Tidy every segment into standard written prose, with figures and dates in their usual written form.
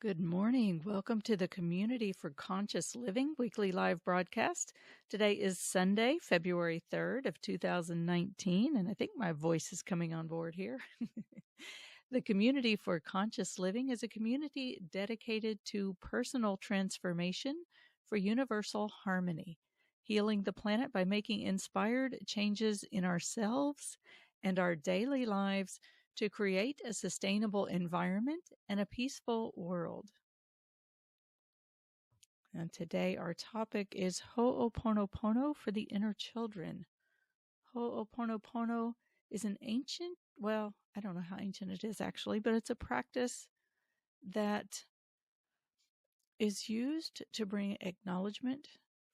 Good morning. Welcome to the Community for Conscious Living weekly live broadcast. Today is Sunday, February 3rd of 2019, and I think my voice is coming on board here. The Community for Conscious Living is a community dedicated to personal transformation for universal harmony, healing the planet by making inspired changes in ourselves and our daily lives to create a sustainable environment and a peaceful world. And today our topic is HoOponopono for the inner children. HoOponopono is an ancient, I don't know how ancient it is actually, but it's a practice that is used to bring acknowledgement,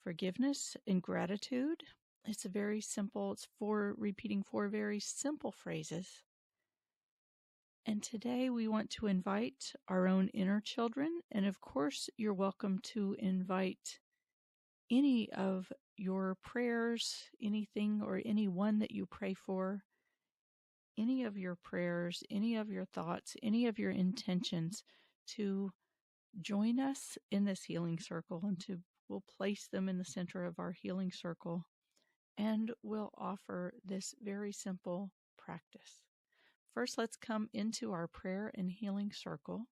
forgiveness, and gratitude. It's repeating four very simple phrases. And today we want to invite our own inner children. And of course, you're welcome to invite any of your prayers, anything or anyone that you pray for, any of your prayers, any of your thoughts, any of your intentions to join us in this healing circle, and we'll place them in the center of our healing circle, and we'll offer this very simple practice. First, let's come into our prayer and healing circle.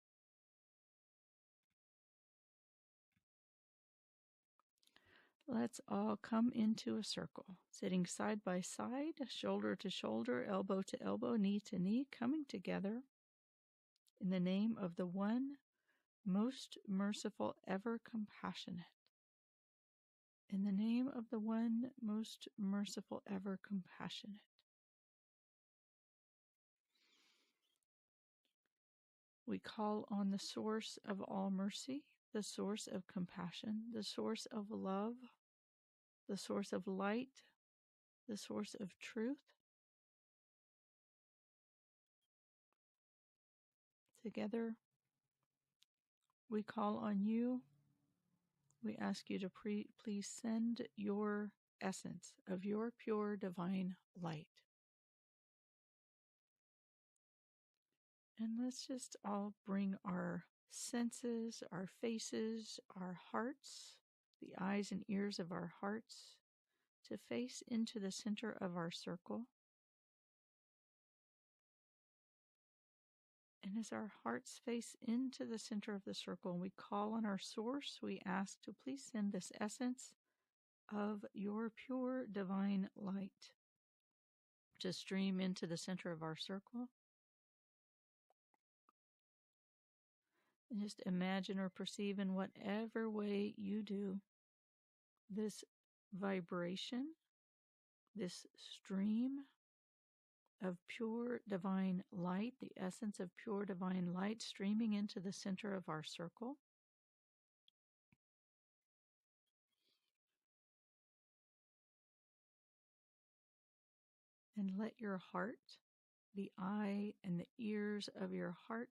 Let's all come into a circle, sitting side by side, shoulder to shoulder, elbow to elbow, knee to knee, coming together in the name of the one most merciful, ever compassionate. In the name of the one most merciful, ever compassionate. We call on the source of all mercy, the source of compassion, the source of love, the source of light, the source of truth. Together, we call on you. We ask you to please send your essence of your pure divine light. And let's just all bring our senses, our faces, our hearts, the eyes and ears of our hearts to face into the center of our circle. And as our hearts face into the center of the circle and we call on our source, we ask to please send this essence of your pure divine light to stream into the center of our circle. And just imagine or perceive in whatever way you do this vibration, this stream of pure divine light, the essence of pure divine light streaming into the center of our circle. And let your heart, the eye and the ears of your heart,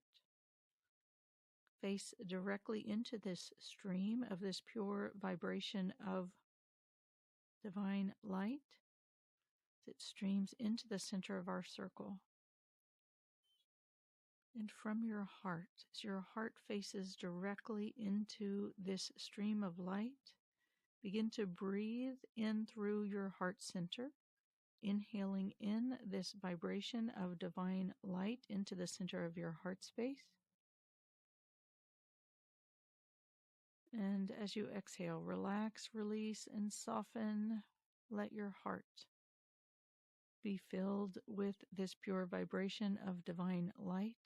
face directly into this stream of this pure vibration of divine light that streams into the center of our circle. And from your heart, as your heart faces directly into this stream of light, begin to breathe in through your heart center, inhaling in this vibration of divine light into the center of your heart space. And as you exhale, relax, release, and soften. Let your heart be filled with this pure vibration of divine light.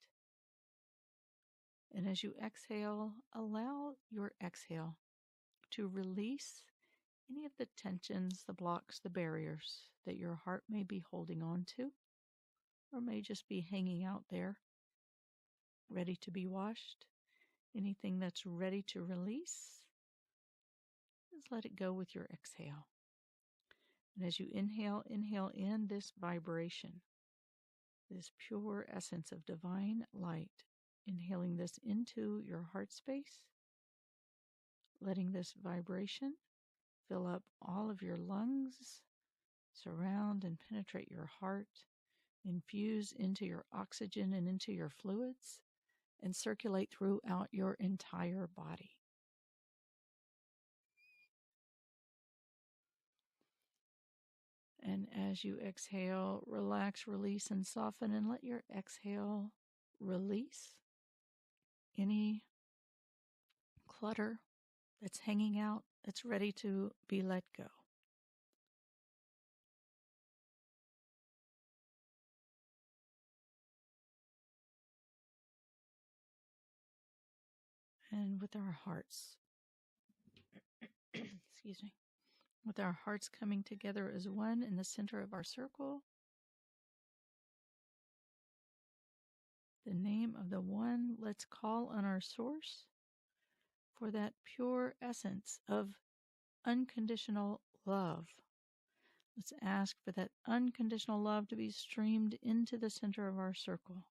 And as you exhale, allow your exhale to release any of the tensions, the blocks, the barriers that your heart may be holding on to, or may just be hanging out there, ready to be washed. Anything that's ready to release, just let it go with your exhale. And as you inhale in this vibration, this pure essence of divine light, inhaling this into your heart space, letting this vibration fill up all of your lungs, surround and penetrate your heart, infuse into your oxygen and into your fluids, and circulate throughout your entire body. And as you exhale, relax, release, and soften, and let your exhale release any clutter that's hanging out, that's ready to be let go. And with our hearts, excuse me, with our hearts coming together as one in the center of our circle, the name of the one, let's call on our source for that pure essence of unconditional love. Let's ask for that unconditional love to be streamed into the center of our circle.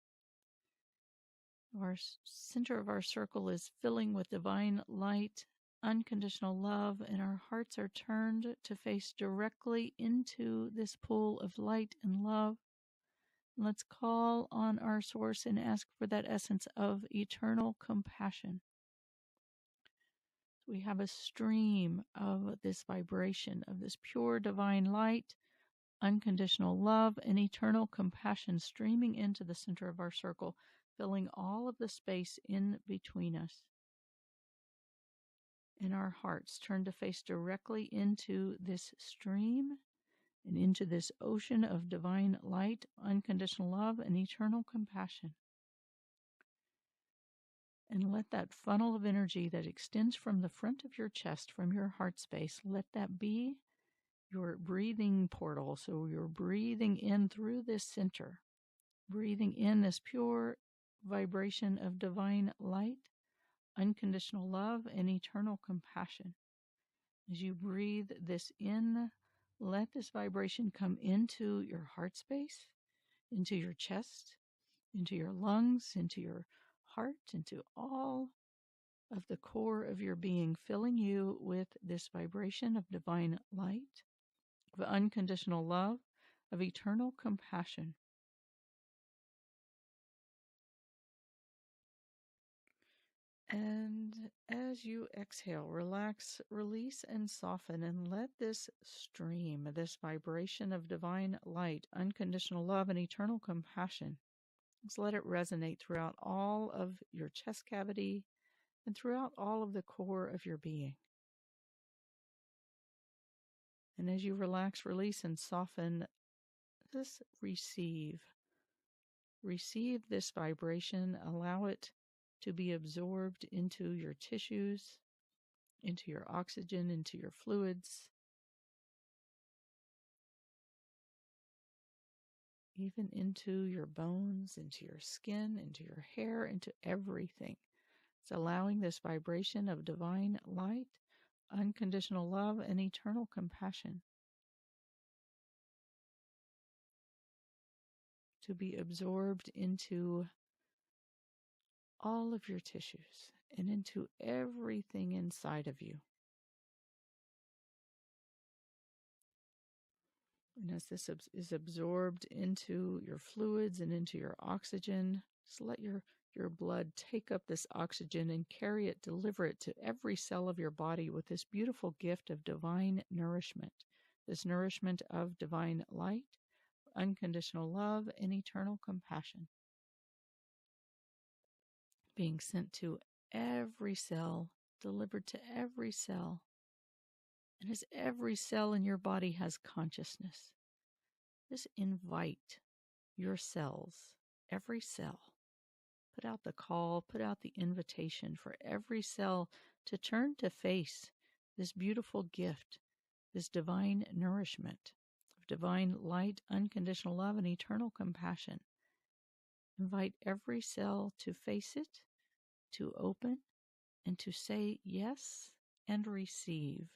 Our center of our circle is filling with divine light, unconditional love, and our hearts are turned to face directly into this pool of light and love. Let's call on our source and ask for that essence of eternal compassion. We have a stream of this vibration, of this pure divine light, unconditional love, and eternal compassion streaming into the center of our circle, filling all of the space in between us. And our hearts turn to face directly into this stream and into this ocean of divine light, unconditional love, and eternal compassion. And let that funnel of energy that extends from the front of your chest, from your heart space, let that be your breathing portal. So you're breathing in through this center, breathing in this pure vibration of divine light, unconditional love, and eternal compassion. As you breathe this in, let this vibration come into your heart space, into your chest, into your lungs, into your heart, into all of the core of your being, filling you with this vibration of divine light, of unconditional love, of eternal compassion. And as you exhale, relax, release, and soften, and let this stream, this vibration of divine light, unconditional love, and eternal compassion, just let it resonate throughout all of your chest cavity and throughout all of the core of your being. And as you relax, release, and soften, just receive. Receive this vibration, allow it to be absorbed into your tissues, into your oxygen, into your fluids, even into your bones, into your skin, into your hair, into everything. It's allowing this vibration of divine light, unconditional love, and eternal compassion to be absorbed into all of your tissues and into everything inside of you. And as this is absorbed into your fluids and into your oxygen, just let your blood take up this oxygen and carry it, deliver it to every cell of your body with this beautiful gift of divine nourishment, this nourishment of divine light, unconditional love, and eternal compassion, being sent to every cell, delivered to every cell. And as every cell in your body has consciousness, just invite your cells, every cell, put out the call, put out the invitation for every cell to turn to face this beautiful gift, this divine nourishment of divine light, unconditional love, and eternal compassion. Invite every cell to face it, to open, and to say yes and receive,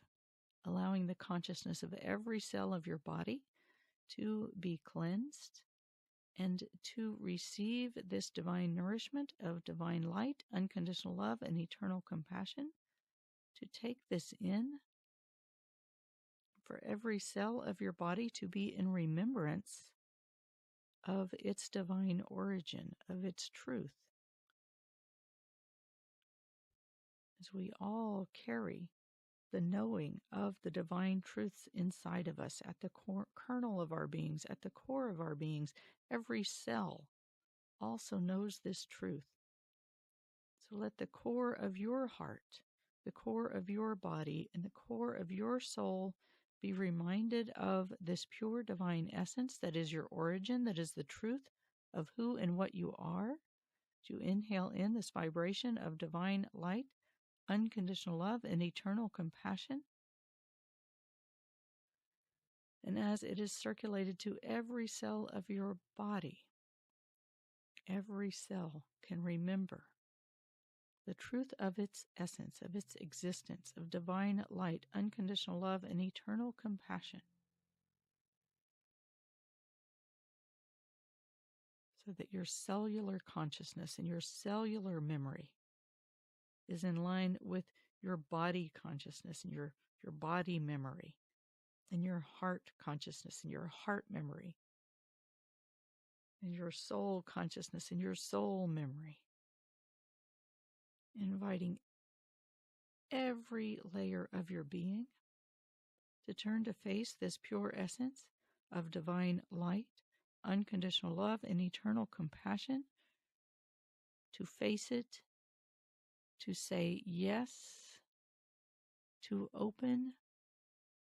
allowing the consciousness of every cell of your body to be cleansed and to receive this divine nourishment of divine light, unconditional love, and eternal compassion, to take this in, for every cell of your body to be in remembrance of its divine origin, of its truth. Because we all carry the knowing of the divine truths inside of us at the kernel of our beings, at the core of our beings. Every cell also knows this truth. So let the core of your heart, the core of your body, and the core of your soul be reminded of this pure divine essence that is your origin, that is the truth of who and what you are. To inhale in this vibration of divine light, unconditional love, and eternal compassion. And as it is circulated to every cell of your body, every cell can remember the truth of its essence, of its existence, of divine light, unconditional love, and eternal compassion. So that your cellular consciousness and your cellular memory is in line with your body consciousness and your body memory, and your heart consciousness and your heart memory, and your soul consciousness and your soul memory. Inviting every layer of your being to turn to face this pure essence of divine light, unconditional love, and eternal compassion, to face it, to say yes, to open,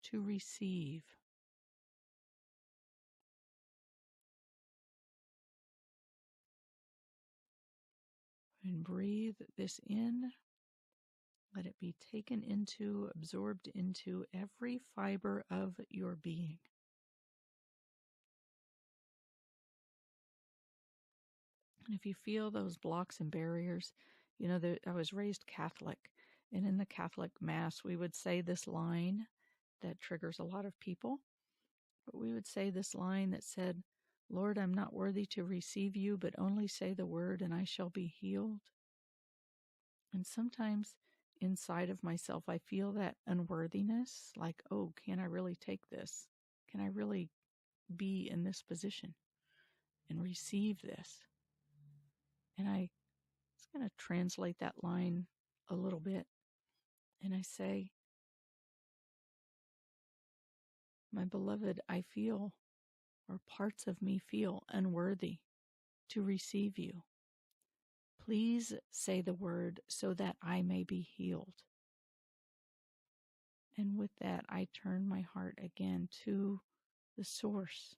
to receive. And breathe this in. Let it be taken into, absorbed into every fiber of your being. And if you feel those blocks and barriers, you know, I was raised Catholic, and in the Catholic Mass, we would say this line that triggers a lot of people. But we would say this line that said, "Lord, I'm not worthy to receive you, but only say the word and I shall be healed." And sometimes inside of myself, I feel that unworthiness, like, oh, can I really take this? Can I really be in this position and receive this? And I was going to translate that line a little bit. And I say, my beloved, I feel, or parts of me feel unworthy to receive you. Please say the word so that I may be healed. And with that, I turn my heart again to the source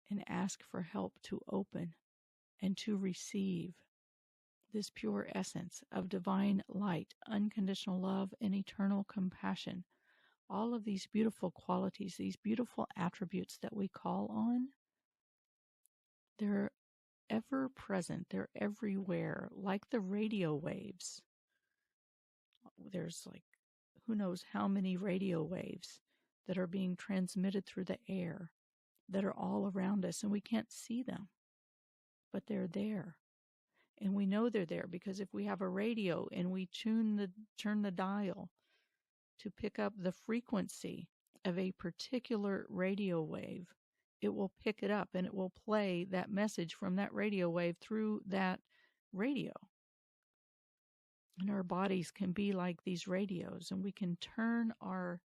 and ask for help to open and to receive this pure essence of divine light, unconditional love, and eternal compassion. All of these beautiful qualities, these beautiful attributes that we call on, they're ever present, they're everywhere, like the radio waves. There's like, who knows how many radio waves that are being transmitted through the air that are all around us, and we can't see them, but they're there. And we know they're there because if we have a radio and we turn the dial to pick up the frequency of a particular radio wave, it will pick it up and it will play that message from that radio wave through that radio. And our bodies can be like these radios, and we can turn our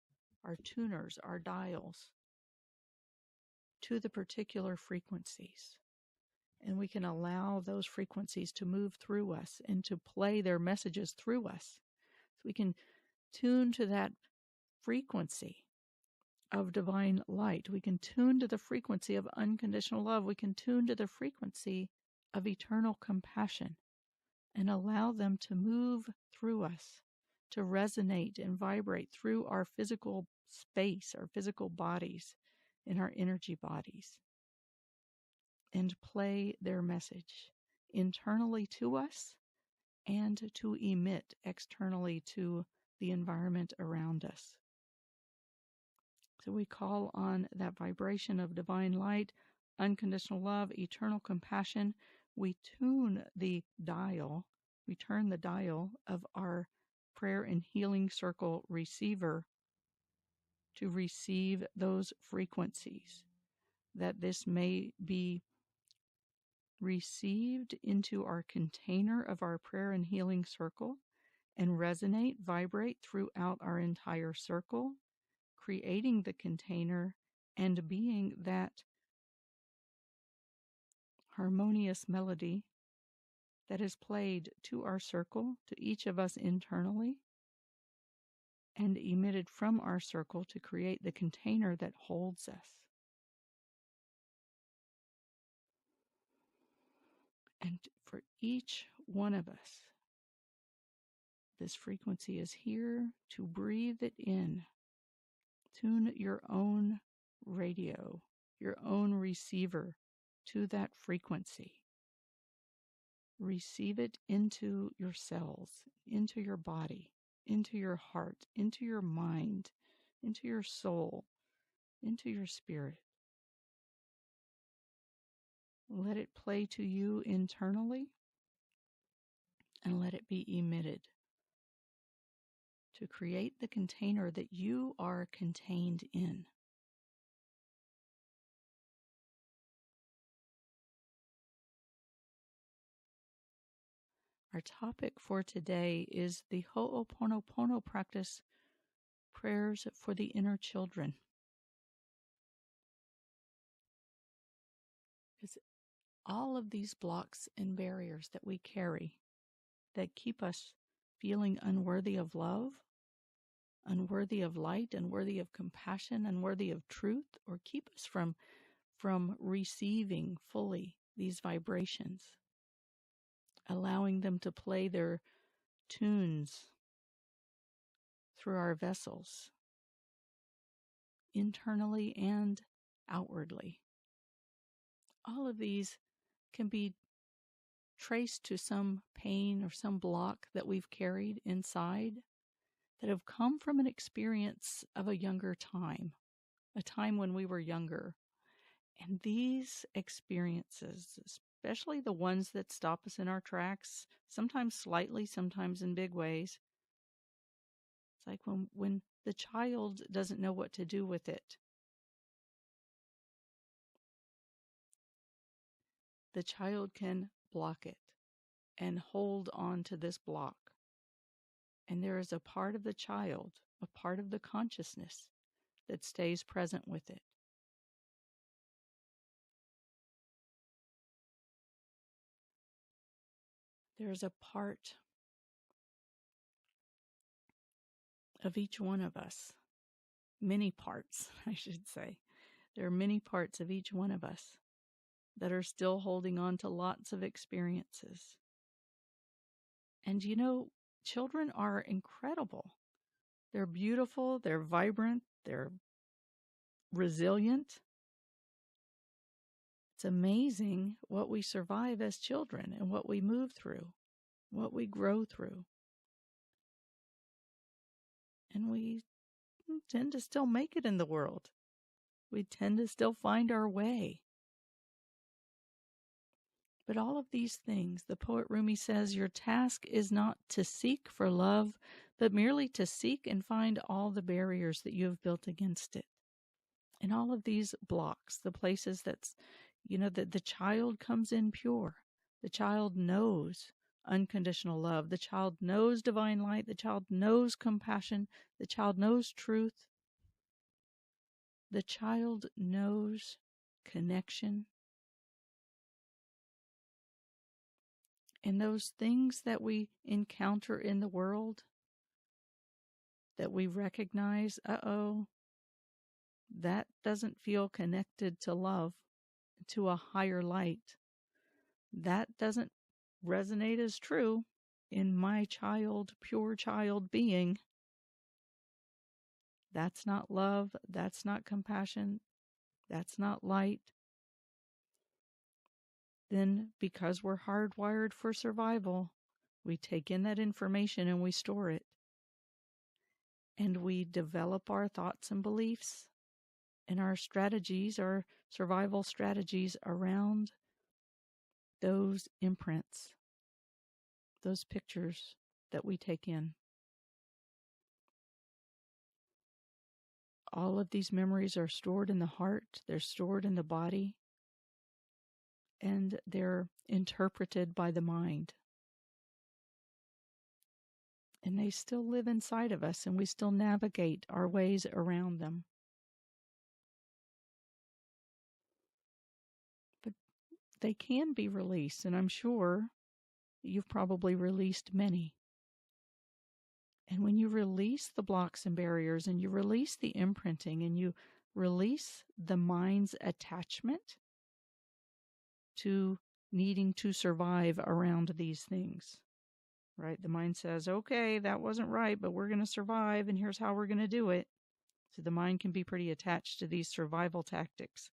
tuners, our dials, to the particular frequencies. And we can allow those frequencies to move through us and to play their messages through us. So we can tune to that frequency of divine light. We can tune to the frequency of unconditional love. We can tune to the frequency of eternal compassion and allow them to move through us, to resonate and vibrate through our physical space, our physical bodies, and our energy bodies, and play their message internally to us and to emit externally to the environment around us. So we call on that vibration of divine light, unconditional love, eternal compassion. We tune the dial, we turn the dial of our prayer and healing circle receiver to receive those frequencies, that this may be received into our container of our prayer and healing circle, and resonate, vibrate throughout our entire circle, creating the container and being that harmonious melody that is played to our circle, to each of us internally, and emitted from our circle to create the container that holds us. And for each one of us, this frequency is here to breathe it in. Tune your own radio, your own receiver to that frequency. Receive it into your cells, into your body, into your heart, into your mind, into your soul, into your spirit. Let it play to you internally and let it be emitted to create the container that you are contained in. Our topic for today is the HoOponopono practice, prayers for the inner children. Because all of these blocks and barriers that we carry that keep us feeling unworthy of love, unworthy of light, unworthy of compassion, unworthy of truth, or keep us from receiving fully these vibrations, allowing them to play their tunes through our vessels, internally and outwardly. All of these can be traced to some pain or some block that we've carried inside that have come from an experience of a younger time, a time when we were younger. And these experiences, especially the ones that stop us in our tracks, sometimes slightly, sometimes in big ways, it's like when the child doesn't know what to do with it. The child can block it and hold on to this block. And there is a part of the child, a part of the consciousness that stays present with it. There is a part of each one of us, many parts, I should say. There are many parts of each one of us that are still holding on to lots of experiences. And you know, children are incredible. They're beautiful, they're vibrant, they're resilient. It's amazing what we survive as children and what we move through, what we grow through. And we tend to still make it in the world. We tend to still find our way. But all of these things, the poet Rumi says, your task is not to seek for love, but merely to seek and find all the barriers that you have built against it. And all of these blocks, the places that the child comes in pure. The child knows unconditional love. The child knows divine light. The child knows compassion. The child knows truth. The child knows connection. And those things that we encounter in the world that we recognize, that doesn't feel connected to love, to a higher light. That doesn't resonate as true in my child, pure child being. That's not love. That's not compassion. That's not light. Then, because we're hardwired for survival, we take in that information and we store it. And we develop our thoughts and beliefs and our strategies, our survival strategies around those imprints, those pictures that we take in. All of these memories are stored in the heart. They're stored in the body. and they're interpreted by the mind. And they still live inside of us, and we still navigate our ways around them. But they can be released, and I'm sure you've probably released many. And when you release the blocks and barriers, and you release the imprinting, and you release the mind's attachment to needing to survive around these things, right? The mind says, okay, that wasn't right, but we're going to survive, and here's how we're going to do it. So the mind can be pretty attached to these survival tactics.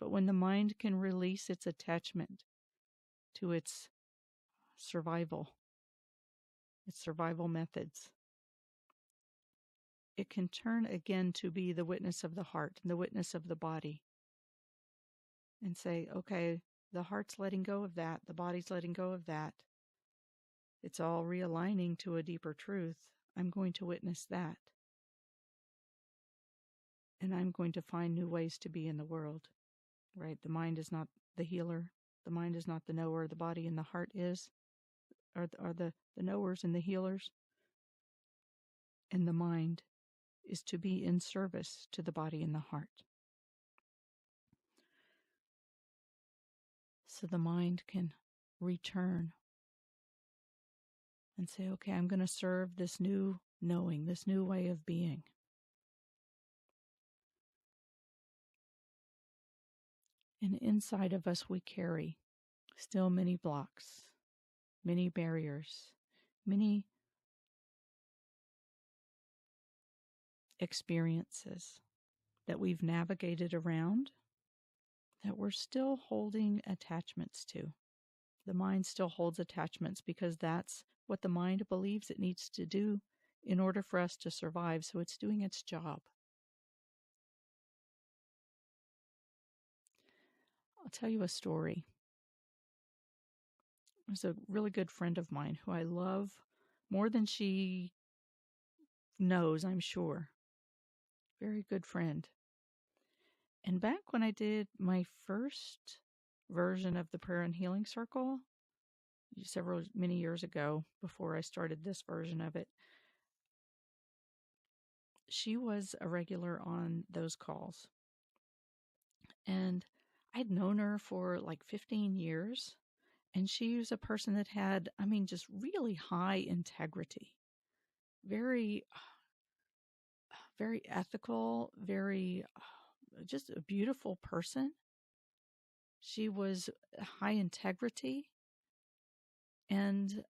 But when the mind can release its attachment to its survival methods, it can turn again to be the witness of the heart and the witness of the body and say, okay, the heart's letting go of that, the body's letting go of that. It's all realigning to a deeper truth. I'm going to witness that. And I'm going to find new ways to be in the world, right? The mind is not the healer. The mind is not the knower. The body and the heart are the knowers and the healers. And the mind is to be in service to the body and the heart. So the mind can return and say, okay, I'm going to serve this new knowing, this new way of being. And inside of us, we carry still many blocks, many barriers, many experiences that we've navigated around that we're still holding attachments to. The mind still holds attachments because that's what the mind believes it needs to do in order for us to survive. So it's doing its job. I'll tell you a story. There's a really good friend of mine who I love more than she knows, I'm sure. Very good friend. And back when I did my first version of the Prayer and Healing Circle, many years ago, before I started this version of it, she was a regular on those calls. And I'd known her for like 15 years. And she was a person that had, just really high integrity. Very, very ethical, very, just a beautiful person. She was high integrity. And,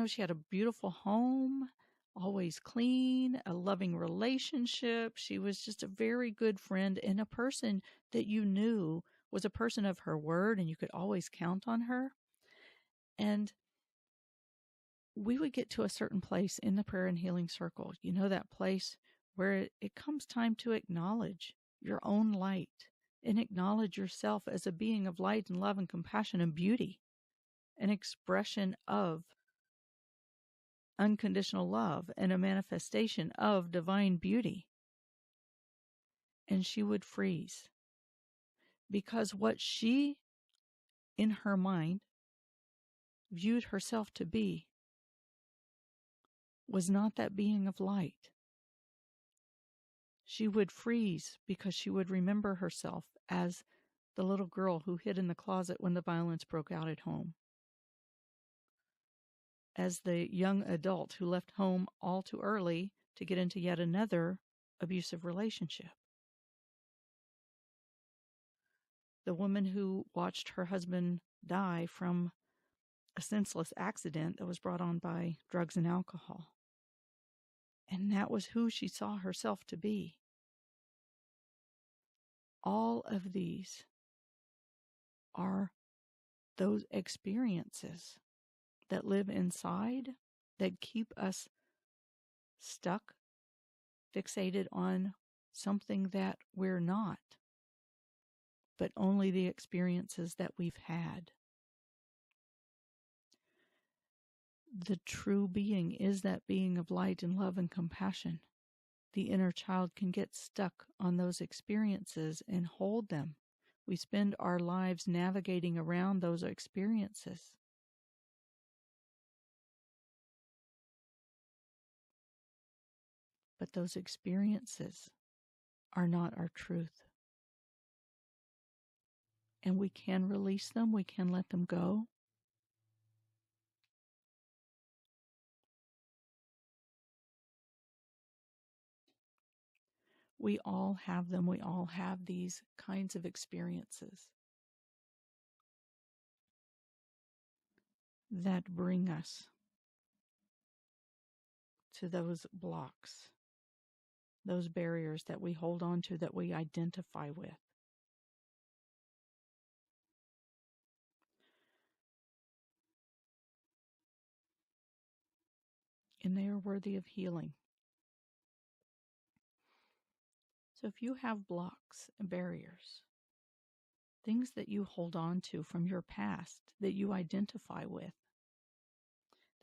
she had a beautiful home, always clean, a loving relationship. She was just a very good friend and a person that you knew was a person of her word and you could always count on her. And we would get to a certain place in the Prayer and Healing Circle, that place where it comes time to acknowledge your own light and acknowledge yourself as a being of light and love and compassion and beauty, an expression of unconditional love and a manifestation of divine beauty. And she would freeze because what she, in her mind, viewed herself to be was not that being of light. She would freeze because she would remember herself as the little girl who hid in the closet when the violence broke out at home, as the young adult who left home all too early to get into yet another abusive relationship, the woman who watched her husband die from a senseless accident that was brought on by drugs and alcohol. And that was who she saw herself to be. All of these are those experiences that live inside, that keep us stuck, fixated on something that we're not, but only the experiences that we've had. The true being is that being of light and love and compassion. The inner child can get stuck on those experiences and hold them We spend our lives navigating around those experiences. But those experiences are not our truth. And we can release them, we can let them go. We all have them. We all have these kinds of experiences that bring us to those blocks, those barriers that we hold on to, that we identify with. And they are worthy of healing. So if you have blocks and barriers, things that you hold on to from your past that you identify with,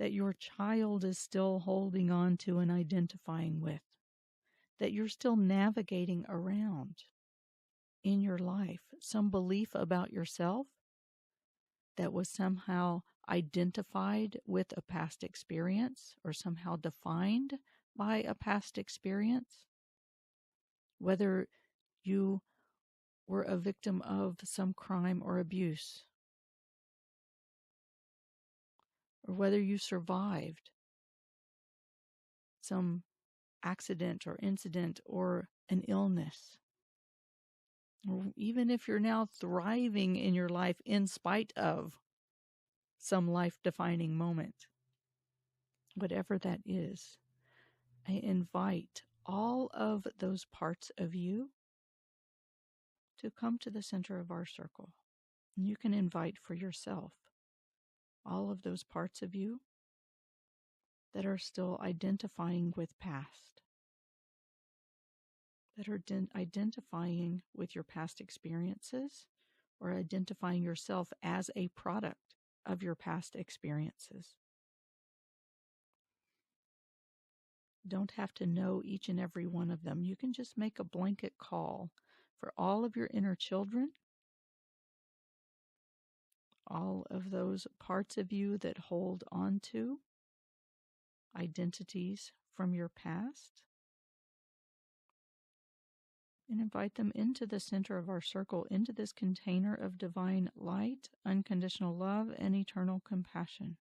that your child is still holding on to and identifying with, that you're still navigating around in your life, some belief about yourself that was somehow identified with a past experience or somehow defined by a past experience, whether you were a victim of some crime or abuse, or whether you survived some accident or incident or an illness, or even if you're now thriving in your life in spite of some life-defining moment, whatever that is, I invite all of those parts of you to come to the center of our circle. And you can invite for yourself all of those parts of you that are still identifying with past, that are identifying with your past experiences, or identifying yourself as a product of your past experiences. Don't have to know each and every one of them. You can just make a blanket call for all of your inner children, all of those parts of you that hold on to identities from your past, and invite them into the center of our circle, into this container of divine light, unconditional love, and eternal compassion.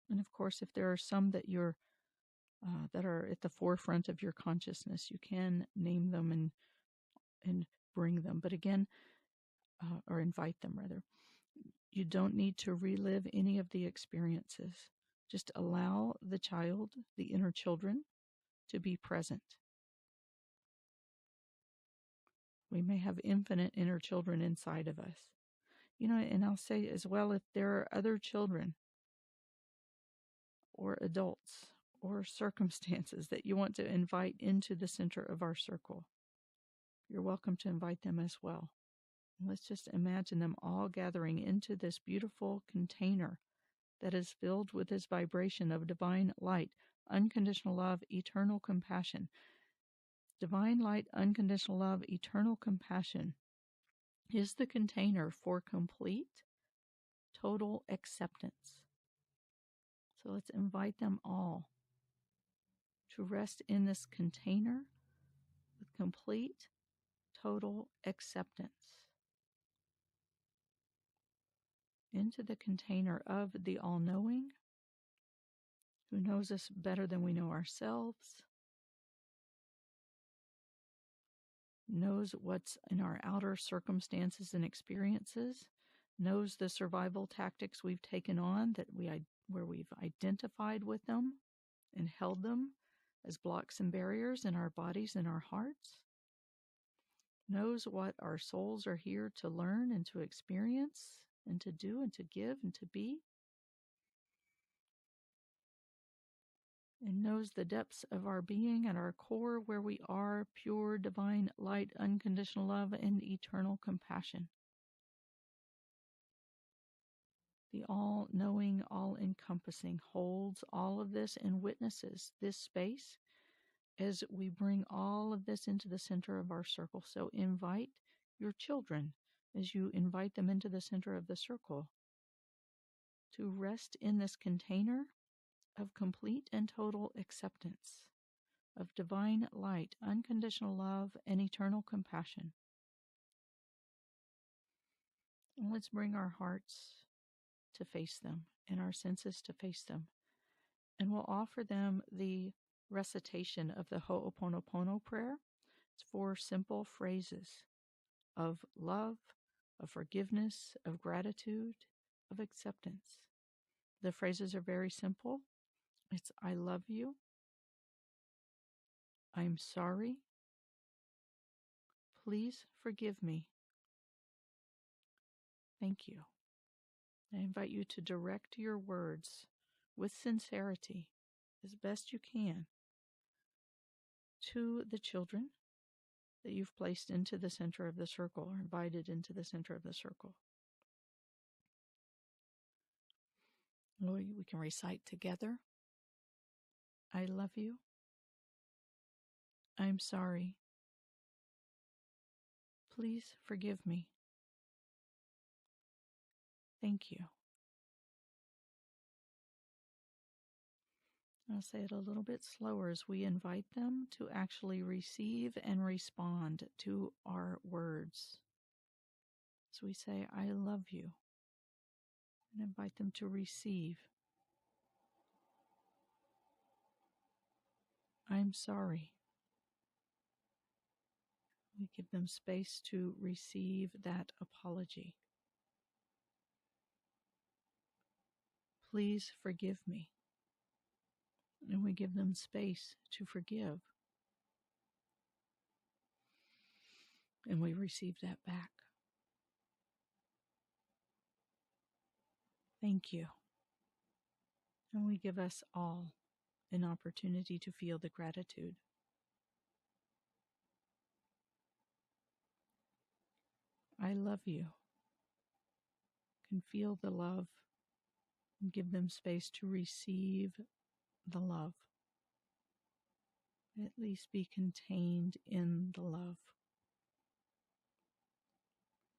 And of course, if there are some that you're that are at the forefront of your consciousness, you can name them and bring them. But again, or invite them rather. You don't need to relive any of the experiences. Just allow the child, the inner children, to be present. We may have infinite inner children inside of us. And I'll say as well, if there are other children or adults or circumstances that you want to invite into the center of our circle, you're welcome to invite them as well. And let's just imagine them all gathering into this beautiful container that is filled with this vibration of divine light, unconditional love, eternal compassion. Divine light, unconditional love, eternal compassion is the container for complete, total acceptance. So let's invite them all to rest in this container with complete, total acceptance. Into the container of the all-knowing, who knows us better than we know ourselves, knows what's in our outer circumstances and experiences, knows the survival tactics we've taken on where we've identified with them and held them as blocks and barriers in our bodies and our hearts, knows what our souls are here to learn and to experience and to do and to give and to be, and knows the depths of our being and our core, where we are pure, divine light, unconditional love, and eternal compassion. The all-knowing, all-encompassing holds all of this and witnesses this space as we bring all of this into the center of our circle. So invite your children as you invite them into the center of the circle to rest in this container of complete and total acceptance, of divine light, unconditional love, and eternal compassion. And let's bring our hearts to face them and our senses to face them. And we'll offer them the recitation of the Ho'oponopono prayer. It's 4 simple phrases of love, of forgiveness, of gratitude, of acceptance. The phrases are very simple. It's I love you, I'm sorry, please forgive me, thank you. I invite you to direct your words with sincerity, as best you can, to the children that you've placed into the center of the circle or invited into the center of the circle. We can recite together. I love you. I'm sorry. Please forgive me. Thank you. I'll say it a little bit slower as we invite them to actually receive and respond to our words. So we say, I love you, and invite them to receive. I'm sorry. We give them space to receive that apology. Please forgive me. And we give them space to forgive. And we receive that back. Thank you. And we give us all an opportunity to feel the gratitude. I love you. Can feel the love and give them space to receive the love. At least be contained in the love.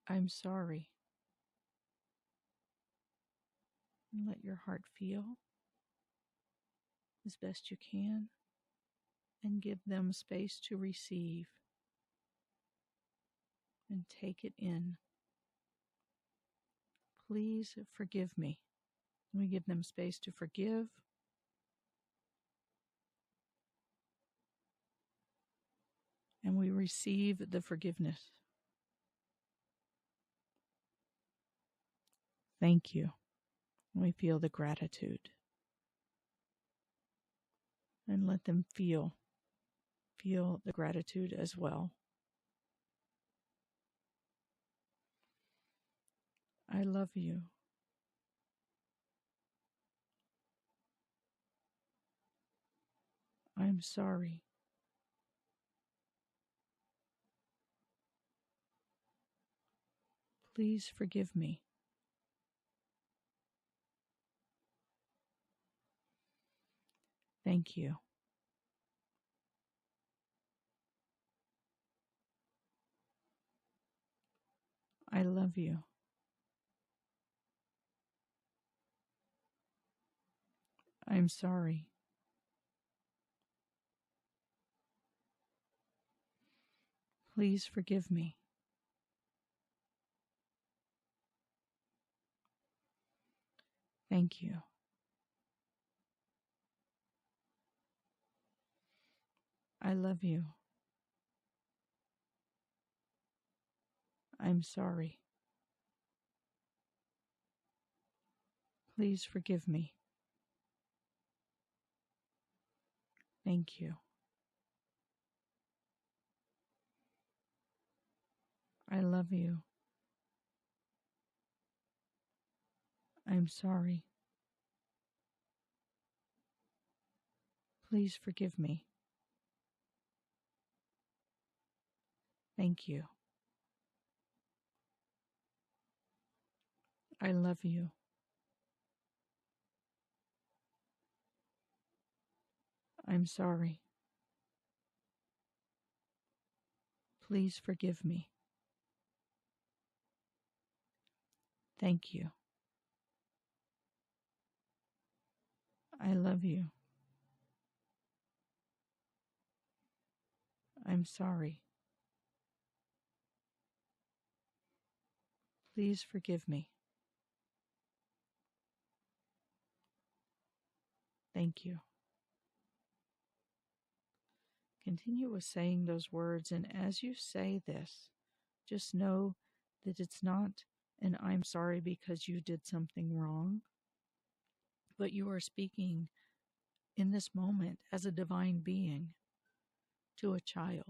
I'm sorry. And let your heart feel as best you can and give them space to receive and take it in. Please forgive me. We give them space to forgive. And we receive the forgiveness. Thank you. We feel the gratitude. And let them feel the gratitude as well. I love you. I'm sorry. Please forgive me. Thank you. I love you. I'm sorry. Please forgive me. Thank you. I love you. I'm sorry. Please forgive me. Thank you. I love you. I'm sorry. Please forgive me. Thank you. I love you. I'm sorry. Please forgive me. Thank you. I love you. I'm sorry. Please forgive me. Thank you. Continue with saying those words, and as you say this, just know that it's not an I'm sorry because you did something wrong, but you are speaking in this moment as a divine being to a child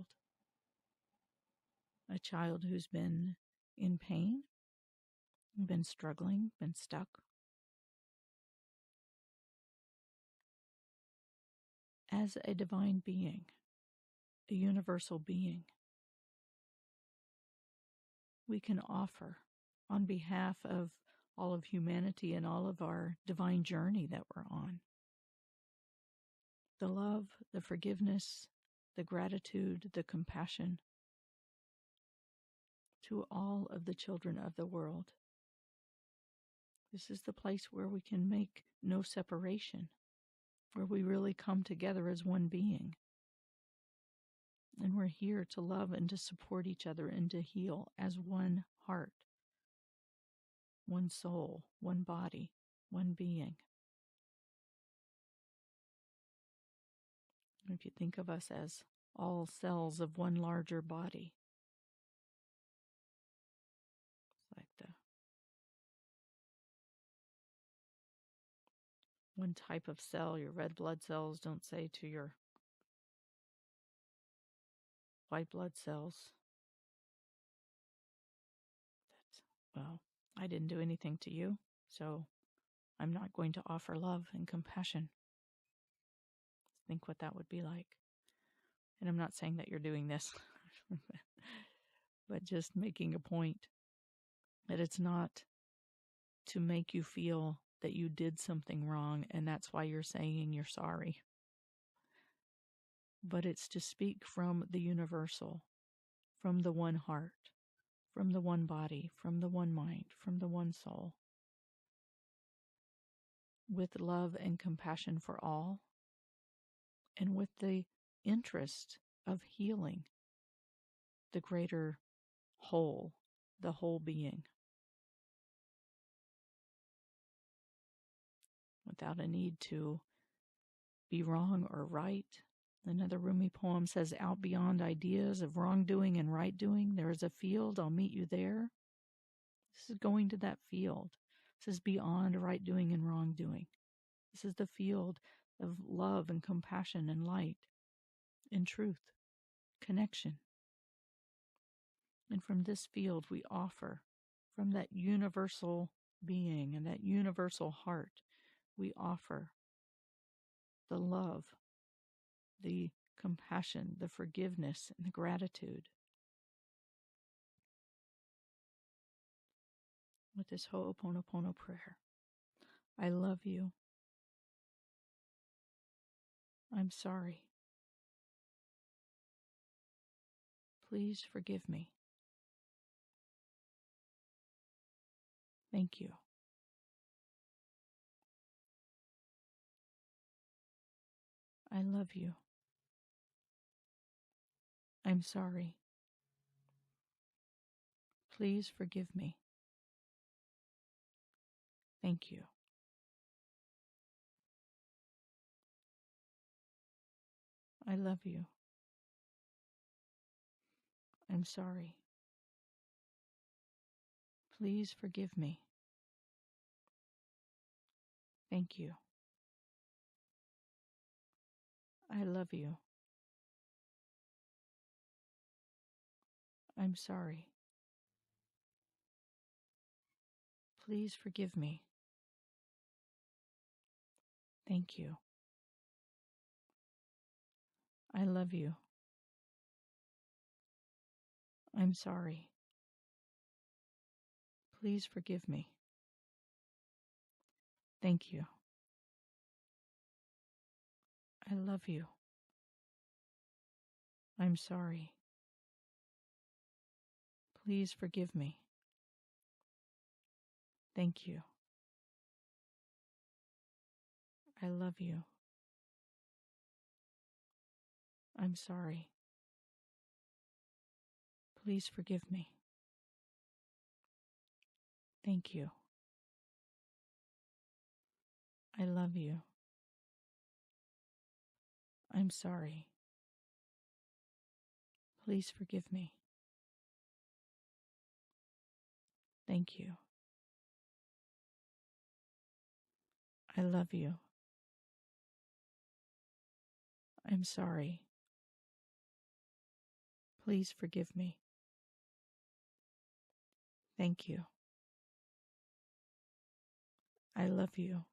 who's been in pain, been struggling, been stuck. As a divine being, a universal being, we can offer on behalf of all of humanity and all of our divine journey that we're on the love, the forgiveness, the gratitude, the compassion to all of the children of the world. This is the place where we can make no separation, where we really come together as one being. And we're here to love and to support each other and to heal as one heart, one soul, one body, one being. If you think of us as all cells of one larger body, it's like the one type of cell, your red blood cells don't say to your white blood cells that, well, I didn't do anything to you, so I'm not going to offer love and compassion. Think what that would be like. And I'm not saying that you're doing this, but just making a point that it's not to make you feel that you did something wrong and that's why you're saying you're sorry. But it's to speak from the universal, from the one heart, from the one body, from the one mind, from the one soul, with love and compassion for all, and with the interest of healing the greater whole, the whole being, without a need to be wrong or right. Another Rumi poem says, out beyond ideas of wrongdoing and right doing, there is a field, I'll meet you there. This is going to that field. This is beyond right doing and wrongdoing. This is the field of love and compassion and light and truth, connection. And from this field we offer, from that universal being and that universal heart, we offer the love, the compassion, the forgiveness, and the gratitude. With this Ho'oponopono prayer, I love you. I'm sorry. Please forgive me. Thank you. I love you. I'm sorry. Please forgive me. Thank you. I love you. I'm sorry. Please forgive me. Thank you. I love you. I'm sorry. Please forgive me. Thank you. I love you. I'm sorry. Please forgive me. Thank you. I love you. I'm sorry. Please forgive me. Thank you. I love you. I'm sorry. Please forgive me. Thank you. I love you. I'm sorry. Please forgive me. Thank you. I love you. I'm sorry. Please forgive me. Thank you. I love you.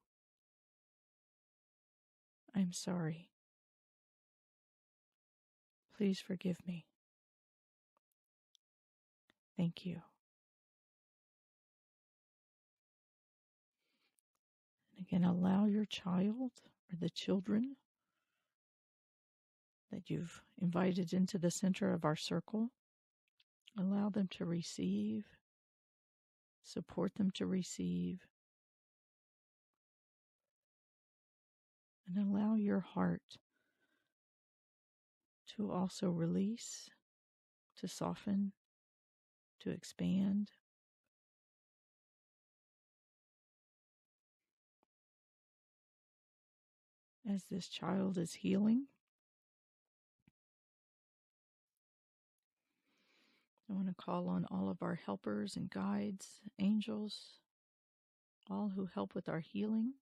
I'm sorry. Please forgive me. Thank you. And again, allow your child or the children that you've invited into the center of our circle, allow them to receive, support them to receive, and allow your heart to also release, to soften, to expand. As this child is healing, I want to call on all of our helpers and guides, angels, all who help with our healing,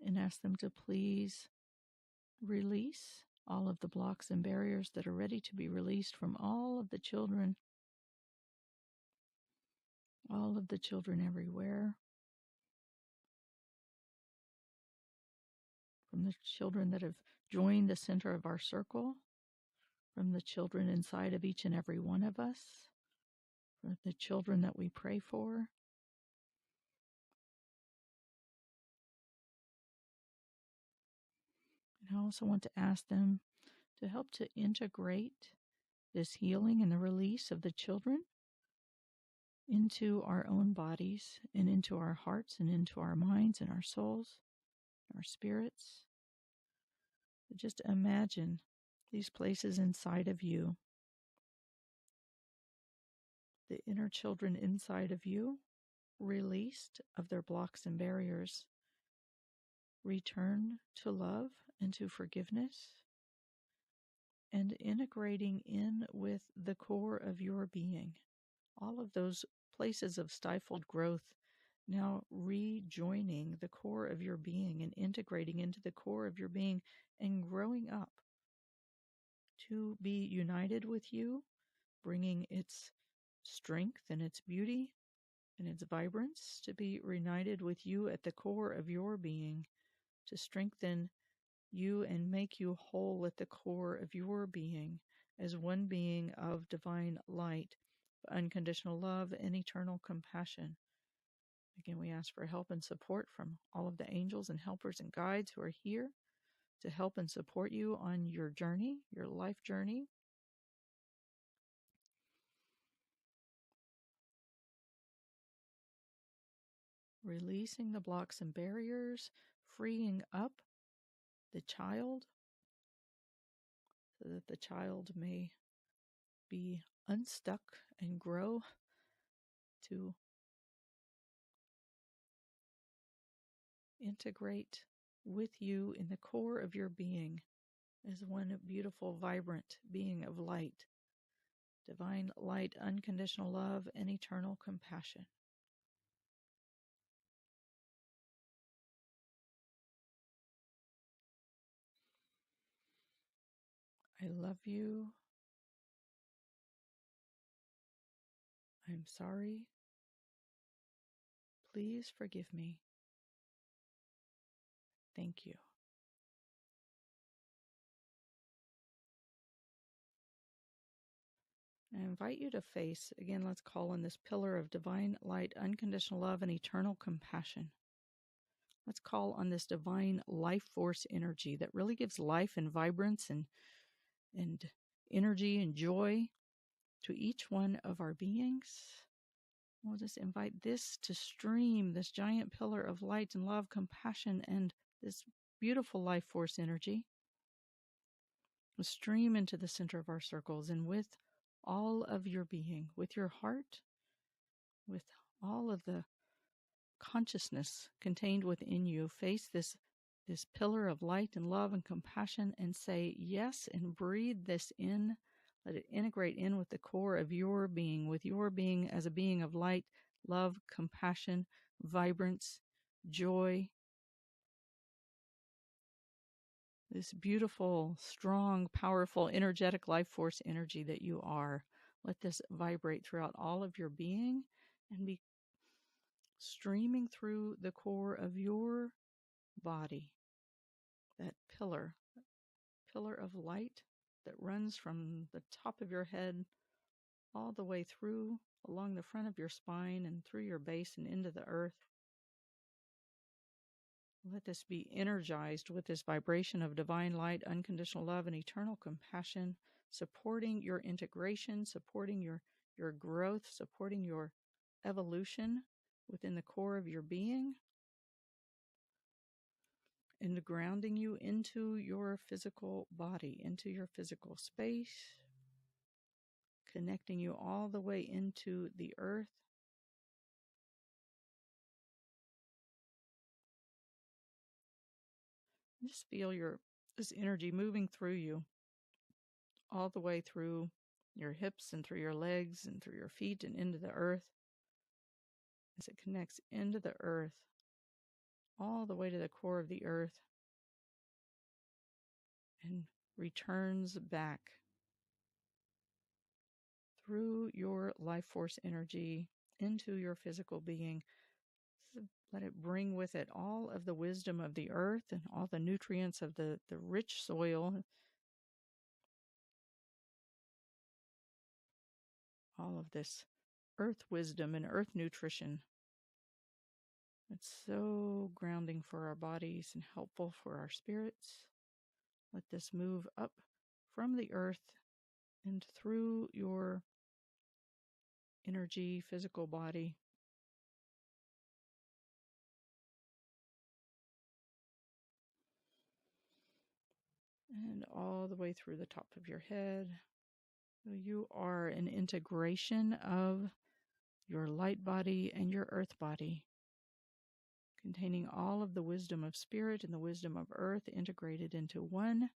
and ask them to please release all of the blocks and barriers that are ready to be released from all of the children everywhere, from the children that have joined the center of our circle, from the children inside of each and every one of us, from the children that we pray for. And I also want to ask them to help to integrate this healing and the release of the children into our own bodies and into our hearts and into our minds and our souls, our spirits. Just imagine these places inside of you, the inner children inside of you, released of their blocks and barriers, return to love and to forgiveness, and integrating in with the core of your being. All of those places of stifled growth now rejoining the core of your being and integrating into the core of your being and growing up to be united with you, bringing its strength and its beauty and its vibrance to be reunited with you at the core of your being, to strengthen you and make you whole at the core of your being as one being of divine light, unconditional love, and eternal compassion. Again, we ask for help and support from all of the angels and helpers and guides who are here to help and support you on your journey, your life journey. Releasing the blocks and barriers, freeing up the child so that the child may be unstuck and grow to integrate with you in the core of your being as one beautiful, vibrant being of light, divine light, unconditional love, and eternal compassion. I love you. I'm sorry. Please forgive me. Thank you. I invite you to face, again, let's call on this pillar of divine light, unconditional love, and eternal compassion. Let's call on this divine life force energy that really gives life and vibrance and energy and joy to each one of our beings. We'll just invite this to stream, this giant pillar of light and love, compassion, and this beautiful life force energy. We'll stream into the center of our circles, and with all of your being, with your heart, with all of the consciousness contained within you, face this pillar of light and love and compassion and say yes, and breathe this in. Let it integrate in with the core of your being, with your being as a being of light, love, compassion, vibrance, joy. This beautiful, strong, powerful, energetic life force energy that you are. Let this vibrate throughout all of your being and be streaming through the core of your body. That pillar of light that runs from the top of your head all the way through, along the front of your spine and through your base and into the earth. Let this be energized with this vibration of divine light, unconditional love, and eternal compassion, supporting your integration, supporting your growth, supporting your evolution within the core of your being, and grounding you into your physical body, into your physical space, connecting you all the way into the earth. Just feel this energy moving through you, all the way through your hips and through your legs and through your feet and into the earth, as it connects into the earth, all the way to the core of the earth, and returns back through your life force energy into your physical being. Let it bring with it all of the wisdom of the earth and all the nutrients of the rich soil, all of this earth wisdom and earth nutrition. It's so grounding for our bodies and helpful for our spirits. Let this move up from the earth and through your energy, physical body. And all the way through the top of your head. So you are an integration of your light body and your earth body, containing all of the wisdom of spirit and the wisdom of earth integrated into one,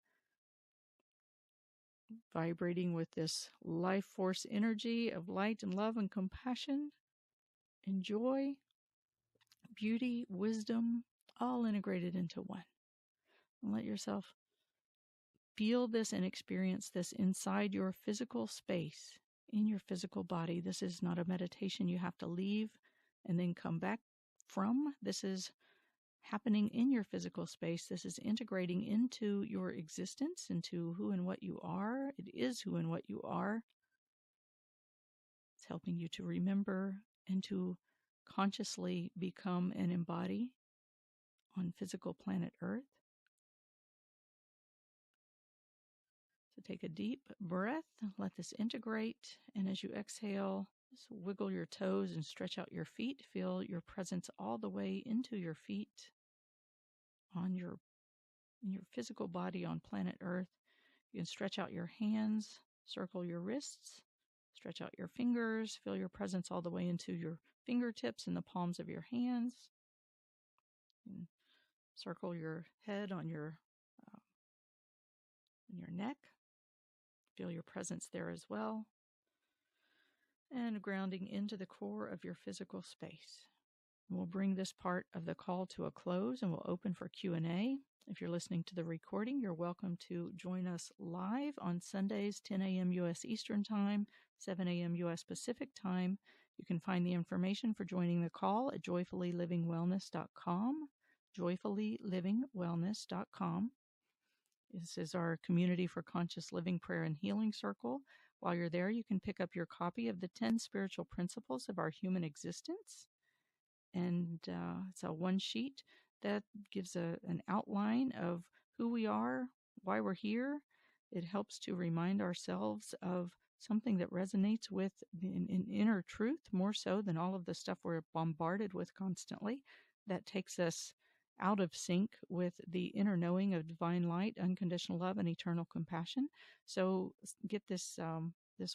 vibrating with this life force energy of light and love and compassion and joy, beauty, wisdom, all integrated into one. And let yourself feel this and experience this inside your physical space, in your physical body. This is not a meditation you have to leave and then come back from. This is happening in your physical space. This is integrating into your existence, into who and what you are. It is who and what you are. It's helping you to remember and to consciously become and embody on physical planet Earth. So take a deep breath, let this integrate, and as you exhale, just wiggle your toes and stretch out your feet. Feel your presence all the way into your feet in your physical body on planet Earth. You can stretch out your hands, circle your wrists, stretch out your fingers, feel your presence all the way into your fingertips and the palms of your hands. And circle your head on your neck. Feel your presence there as well. And grounding into the core of your physical space. We'll bring this part of the call to a close and we'll open for Q&A. If you're listening to the recording, you're welcome to join us live on Sundays, 10 a.m. U.S. Eastern Time, 7 a.m. U.S. Pacific Time. You can find the information for joining the call at joyfullylivingwellness.com, joyfullylivingwellness.com. This is our community for conscious living, prayer, and healing circle. While you're there, you can pick up your copy of the 10 spiritual principles of our human existence. And it's a one sheet that gives an outline of who we are, why we're here. It helps to remind ourselves of something that resonates with an inner truth more so than all of the stuff we're bombarded with constantly, that takes us out of sync with the inner knowing of divine light, unconditional love, and eternal compassion. So get this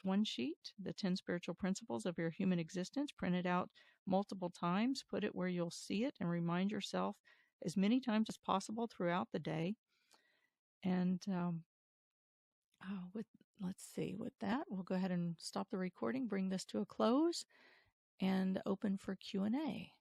one sheet, the 10 spiritual principles of your human existence, print it out multiple times, put it where you'll see it, and remind yourself as many times as possible throughout the day. And let's see, with that, we'll go ahead and stop the recording, bring this to a close, and open for Q&A.